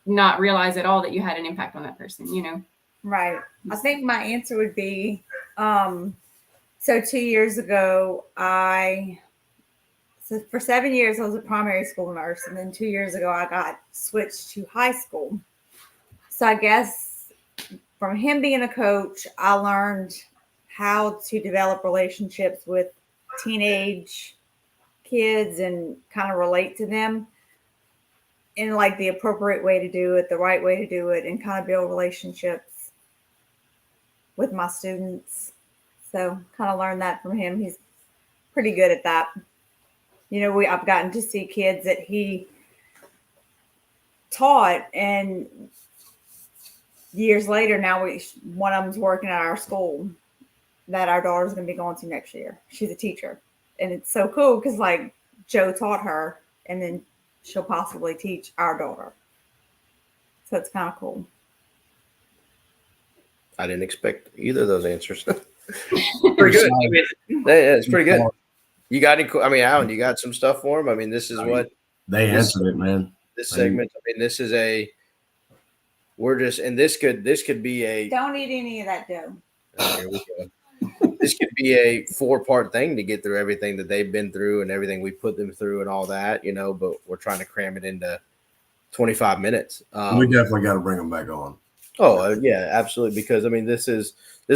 not realize at all that you had an impact on that person, Right. I think my answer would be, so 2 years ago, I So for 7 years, I was a primary school nurse, and then 2 years ago, I got switched to high school. So I guess from him being a coach, I learned how to develop relationships with teenage kids and kind of relate to them in like the appropriate way to do it, the right way to do it, and kind of build relationships with my students. So kind of learned that from him. He's pretty good at that. You know, I've gotten to see kids that he taught, and years later, now one of them's working at our school that our daughter's going to be going to next year. She's a teacher, and it's so cool because like Joe taught her, and then she'll possibly teach our daughter. So it's kind of cool. I didn't expect either of those answers. Pretty good. I mean, it's pretty good. You got any? I mean, Alan, you got some stuff for him? I mean, this is what They answered it, man. this segment. I mean, this is a. We're just, and this could be a. Don't eat any of that, Joe. Here we go. This could be a 4-part thing to get through everything that they've been through and everything we put them through and all that, you know. But we're trying to cram it into 25 minutes. We definitely got to bring them back on. Oh yeah, absolutely. Because I mean, this is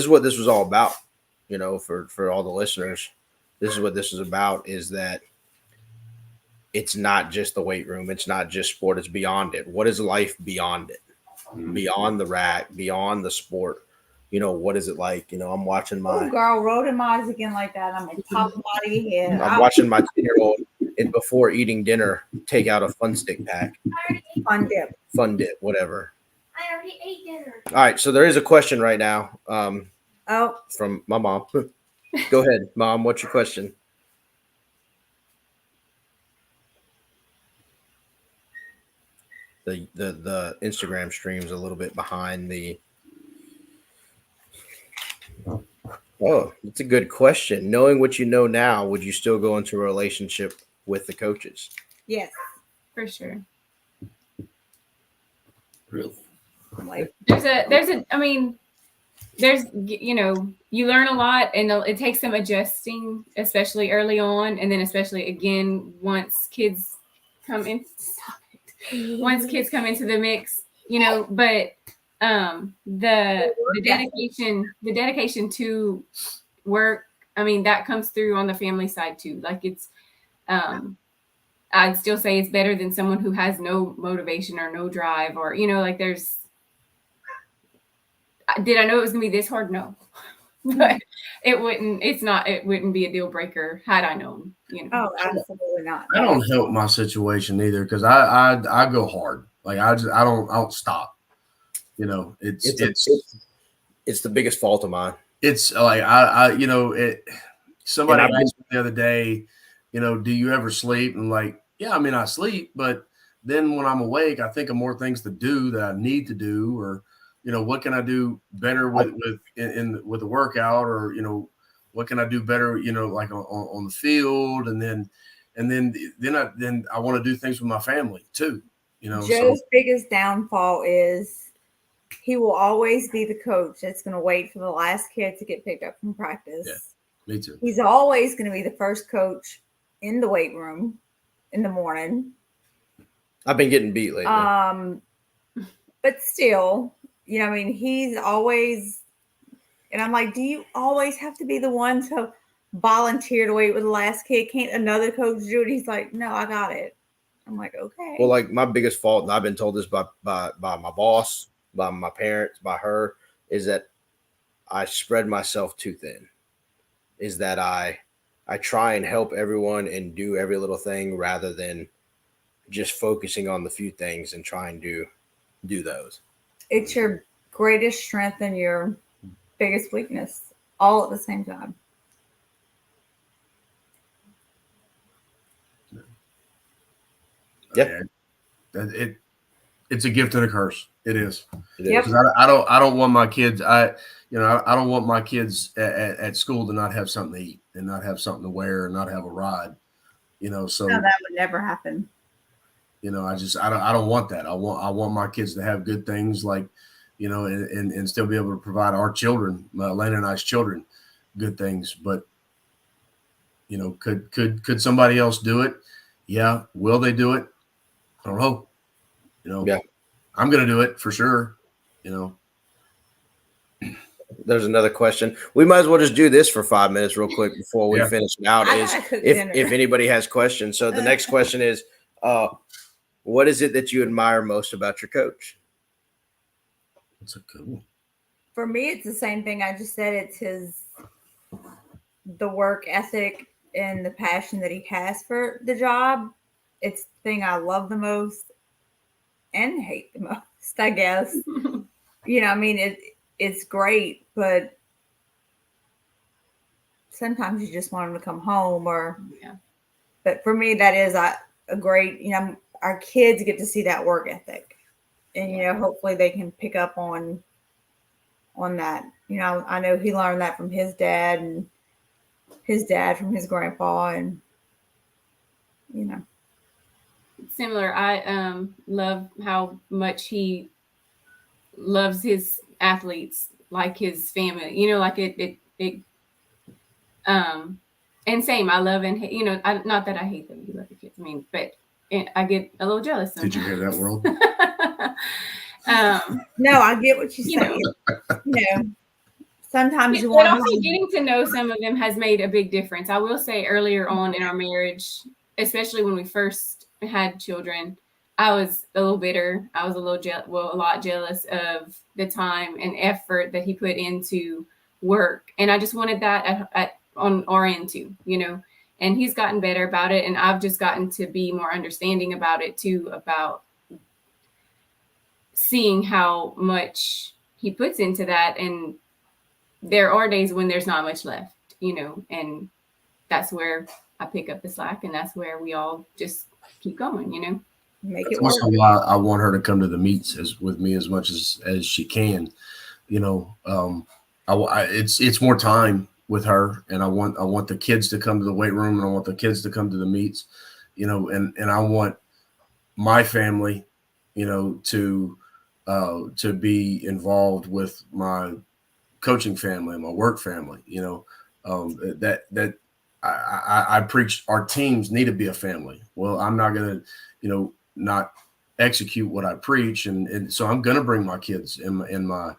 what this was all about. You know, for all the listeners, this is what this is about. Is that it's not just the weight room. It's not just sport. It's beyond it. What is life beyond it? Beyond the rack, beyond the sport. You know, what is it like? You know, I'm watching my girl, rolling my eyes again like that. I'm in top of my head. I'm watching my 10-year-old before eating dinner take out a fun stick pack. Fun dip, whatever. I already ate dinner. All right, so there is a question right now Oh, from my mom. Go ahead, Mom. What's your question? The Instagram stream's a little bit behind the. Oh, it's a good question. Knowing what you know now, would you still go into a relationship with the coaches? yes. For sure. Really? Like, There's you know, you learn a lot, and it takes some adjusting, especially early on, and then especially again once kids come in. Once kids come into the mix, you know. But the dedication to work, I mean, that comes through on the family side too. Like it's I'd still say it's better than someone who has no motivation or no drive, or you know, like there's. Did I know it was gonna be this hard? No, but it wouldn't be a deal breaker had I known. You know. oh, absolutely not. I don't help my situation either because I go hard. Like I don't stop. You know, it's the biggest fault of mine. It's like I you know it. Somebody asked me the other day, you know, do you ever sleep? And like, yeah, I mean, I sleep, but then when I'm awake, I think of more things to do that I need to do, or you know, what can I do better with the workout, or you know, what can I do better, you know, like on the field, and then I want to do things with my family too, you know. Joe's biggest downfall is he will always be the coach that's going to wait for the last kid to get picked up from practice. Yeah, me too. He's always going to be the first coach in the weight room in the morning. I've been getting beat lately. But still, you know, I mean, he's always, and I'm like, do you always have to be the one to volunteer to wait with the last kid? Can't another coach do it? He's like, no, I got it. I'm like, okay. Well, like my biggest fault, and I've been told this by my boss, by my parents, by her, is that I spread myself too thin. Is that I try and help everyone and do every little thing rather than just focusing on the few things and trying to do those. It's your greatest strength and your biggest weakness all at the same time. Yeah. It's a gift and a curse. It is. Yep. I don't want my kids. I don't want my kids at school to not have something to eat and not have something to wear and not have a ride. You know, so No, that would never happen. you know, I don't want that. I want my kids to have good things, like, you know, and still be able to provide our children, Lana and I's children, good things. But You know, could somebody else do it? Yeah. Will they do it? I don't know. You know, Yeah. I'm going to do it for sure. You know, There's another question. We might as well just do this for 5 minutes real quick before we Yeah. finish it out. I Is gotta cook if dinner. anybody has questions. So the next question is, what is it that you admire most about your coach? it's a good one. For me, it's the same thing I just said. It's the work ethic and the passion that he has for the job. It's the thing I love the most and hate the most, I guess. You know, I mean, it's great, but sometimes you just want him to come home Yeah. but for me, that is a great, you know, our kids get to see that work ethic, and, you know, hopefully they can pick up on that. You know, I know he learned that from his dad, and his dad from his grandpa, and, you know. Similar. I love how much he loves his athletes like his family. You know, like it and same. I love and hate, you know, not that I hate that you love your kids. I mean, but I get a little jealous sometimes. Did you hear that, World? No, I get what you You say. You know, sometimes you but want also getting to know some of them has made a big difference. I will say earlier on in our marriage, especially when we first had children, I was a little bitter. I was a lot jealous of the time and effort that he put into work, and I just wanted that on our end too, you know. And he's gotten better about it, and I've just gotten to be more understanding about it too, about seeing how much he puts into that. And there are days when there's not much left, you know, and that's where I pick up the slack, and that's where we all just keep going, you know. make That's it work. also why I want her to come to the meets with me as much as she can. You know, it's more time with her, and I want the kids to come to the weight room, and I want the kids to come to the meets. You know, and I want my family, you know, to be involved with my coaching family and my work family. You know, that I preach our teams need to be a family. Well, I'm not going to, you know, not execute what I preach, and so I'm going to bring my kids and my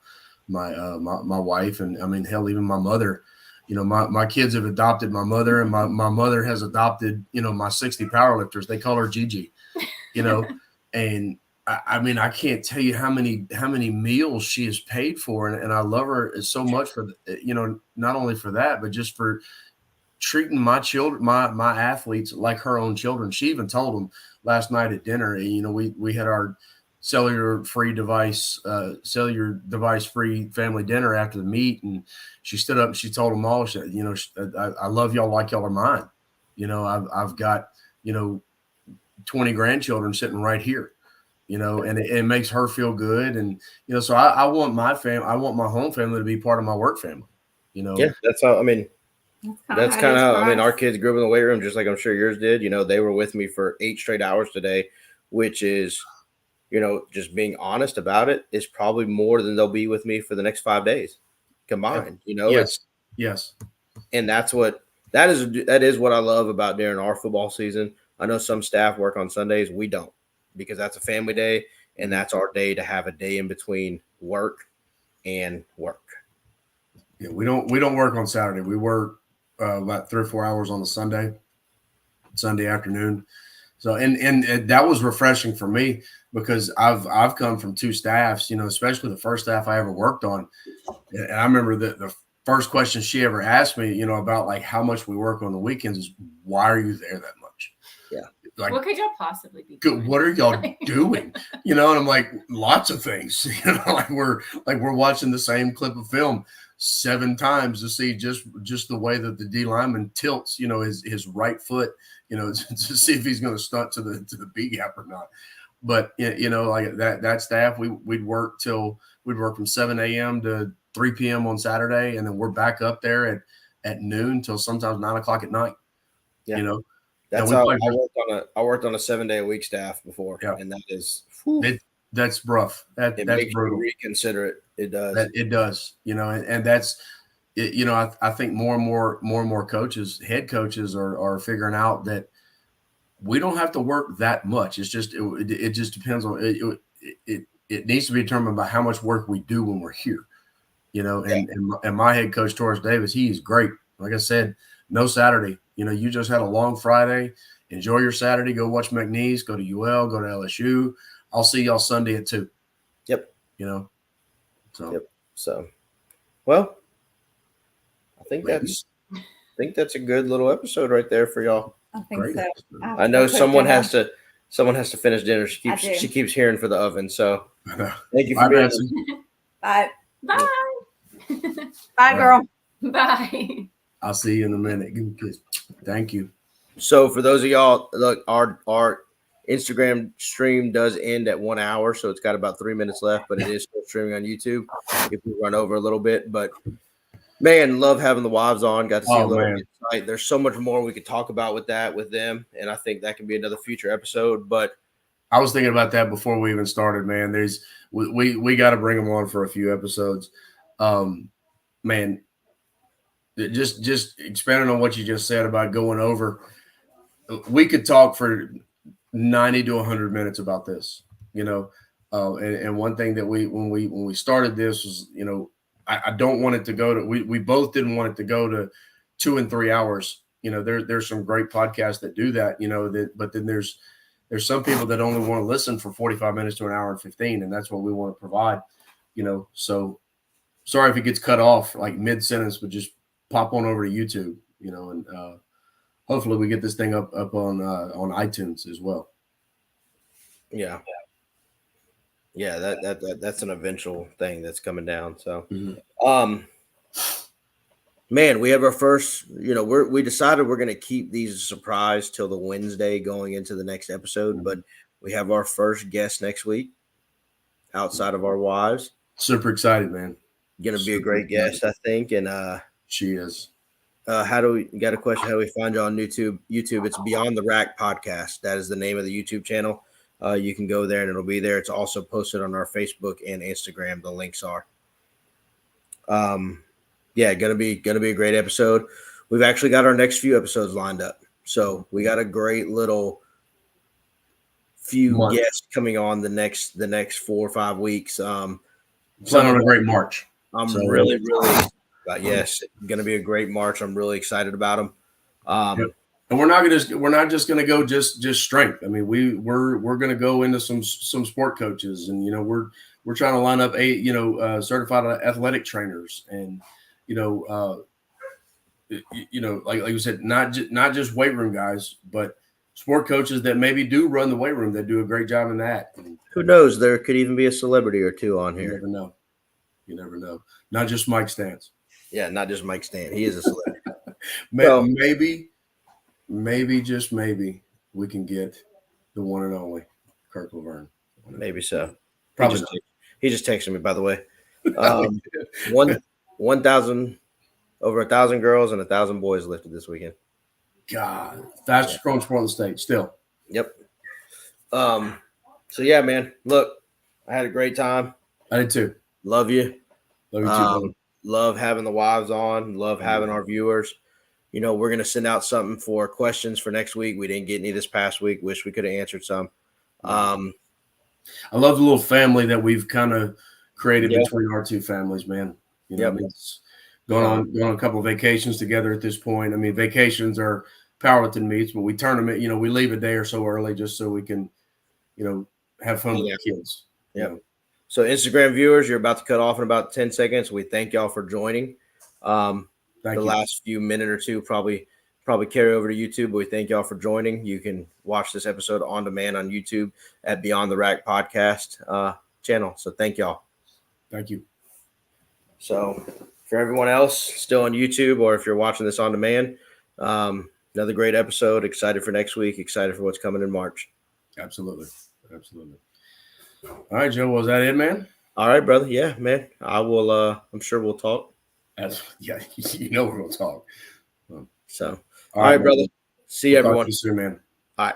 wife, and I mean, hell, even my mother. You know, my kids have adopted my mother, and my mother has adopted, you know, my 60 powerlifters. They call her Gigi, you know, and I mean, I can't tell you how many meals she has paid for, and I love her so much for, you know, not only for that, but just for treating my children, my athletes like her own children. She even told them last night at dinner. You know, we had our cellular device free family dinner after the meet, and she stood up and she told them all, she said, you know, I love y'all like y'all are mine. You know, I've got, you know, 20 grandchildren sitting right here. You know, and it makes her feel good. And, you know, so I want my home family to be part of my work family, you know? Yeah, that's how, I mean, that's kind of how, I mean, our us. kids grew up in the weight room, just like I'm sure yours did. You know, they were with me for 8 straight hours today, which is, you know, just being honest about it, is probably more than they'll be with me for the next 5 days combined. You know, Yes. and that is what I love about during our football season. I know some staff work on Sundays. We don't, because that's a family day, and that's our day to have a day in between work and work. Yeah, we don't work on Saturday. We work about 3 or 4 hours on the Sunday afternoon. So and that was refreshing for me, because I've come from 2 staffs, you know, especially the first staff I ever worked on. And I remember the first question she ever asked me, you know, about like how much we work on the weekends is, why are you there that much? Yeah. Like, What could y'all possibly be doing? what are y'all doing? You know, and I'm like, lots of things. You know, like we're watching the same clip of film 7 times to see just the way that the D lineman tilts, you know, his right foot, you know, to see if he's going to stunt to the B gap or not. But you know, like that staff, we'd work from 7 a.m. to 3 p.m. on Saturday, and then we're back up there at noon till sometimes 9 o'clock at night. Yeah. You know, That's how I worked on a 7-day-a-week staff before. Yeah. And that is, that's rough. it That's makes brutal. you reconsider it. It does. It does, you know, and that's I think more and more coaches, head coaches are figuring out that we don't have to work that much. It's just it just depends on it needs to be determined by how much work we do when we're here. And my head coach Torres Davis, he is great. Like I said, no Saturday. You just had a long Friday. Enjoy your Saturday. Go watch McNeese. Go to UL. Go to LSU. I'll see y'all Sunday at 2. Yep. So, well, I think that's a good little episode right there for y'all. I think Great. so. I know someone has to finish dinner. I do. She keeps hearing for the oven. So Bye, thank you for being Nancy. Bye. Bye. Bye, girl. Bye. I'll see you in a minute. Give me a kiss. Thank you. So for those of y'all, look, our Instagram stream does end at 1 hour, so it's got about 3 minutes left, but it is still streaming on YouTube if we run over a little bit. But man, love having the wives on. Got to see a little insight. There's so much more we could talk about with them, and I think that can be another future episode. But I was thinking about that before we even started, man. We got to bring them on for a few episodes. Man, just expanding on what you just said about going over, we could talk for 90 to 100 minutes about this, and one thing that when we started this was, I don't want it to go to, we both didn't want it to go to 2 and 3 hours. There's some great podcasts that do that, but then there's some people that only want to listen for 45 minutes to an hour and 15. And that's what we want to provide, so sorry if it gets cut off like mid sentence, but just pop on over to YouTube, and hopefully we get this thing up on iTunes as well. yeah, that's an eventual thing that's coming down. So, man, we have our first, we decided we're going to keep these a surprise till the Wednesday going into the next episode, but we have our first guest next week outside of our wives. Super excited, man. Going to be a great guest, I think. And she is. Got a question? How do we find you on YouTube? It's Beyond the Rack Podcast. That is the name of the YouTube channel. You can go there and it'll be there. It's also posted on our Facebook and Instagram. The links are. Gonna be a great episode. We've actually got our next few episodes lined up. So we got a great little few guests coming on the next 4 or 5 weeks. Plan on a great March. I'm really yes, it's going to be a great March. I'm really excited about them. And we're not just going to go just strength. I mean, we're going to go into some sport coaches, and we're trying to line up certified athletic trainers, and like you said, not just weight room guys, but sport coaches that maybe do run the weight room that do a great job in that. And who knows? There could even be a celebrity or two on here. You never know. Not just Mike Stantz. Yeah, not just Mike Stant. He is a celebrity. Maybe just maybe we can get the one and only Kirk Laverne. Maybe so. Probably he just texted me, by the way. 1,000 over 1,000 girls and 1,000 boys lifted this weekend. God, fastest growing sport in the state still. Yep. So yeah, man. Look, I had a great time. I did too. Love you. Love you too, brother. Love having the wives on. Love having our viewers. We're going to send out something for questions for next week. We didn't get any this past week. Wish we could have answered some. I love the little family that we've kind of created between our two families, man. It's going on a couple of vacations together at this point. I mean, vacations are powerlifting meets, but we turn them, we leave a day or so early just so we can, have fun with the kids. Yeah. So Instagram viewers, you're about to cut off in about 10 seconds. We thank y'all for joining. Thank you. Last few minute or two probably carry over to YouTube, but we thank y'all for joining. You can watch this episode on demand on YouTube at Beyond the Rack Podcast channel. So thank y'all. Thank you. So for everyone else still on YouTube, or if you're watching this on demand, another great episode. Excited for next week. Excited for what's coming in March. Absolutely. All right, Joe. Was that it, man? All right, brother. Yeah, man. I will. I'm sure we'll talk. We're gonna talk. So, all right, brother. See you, everyone. Talk to you soon, man. All right.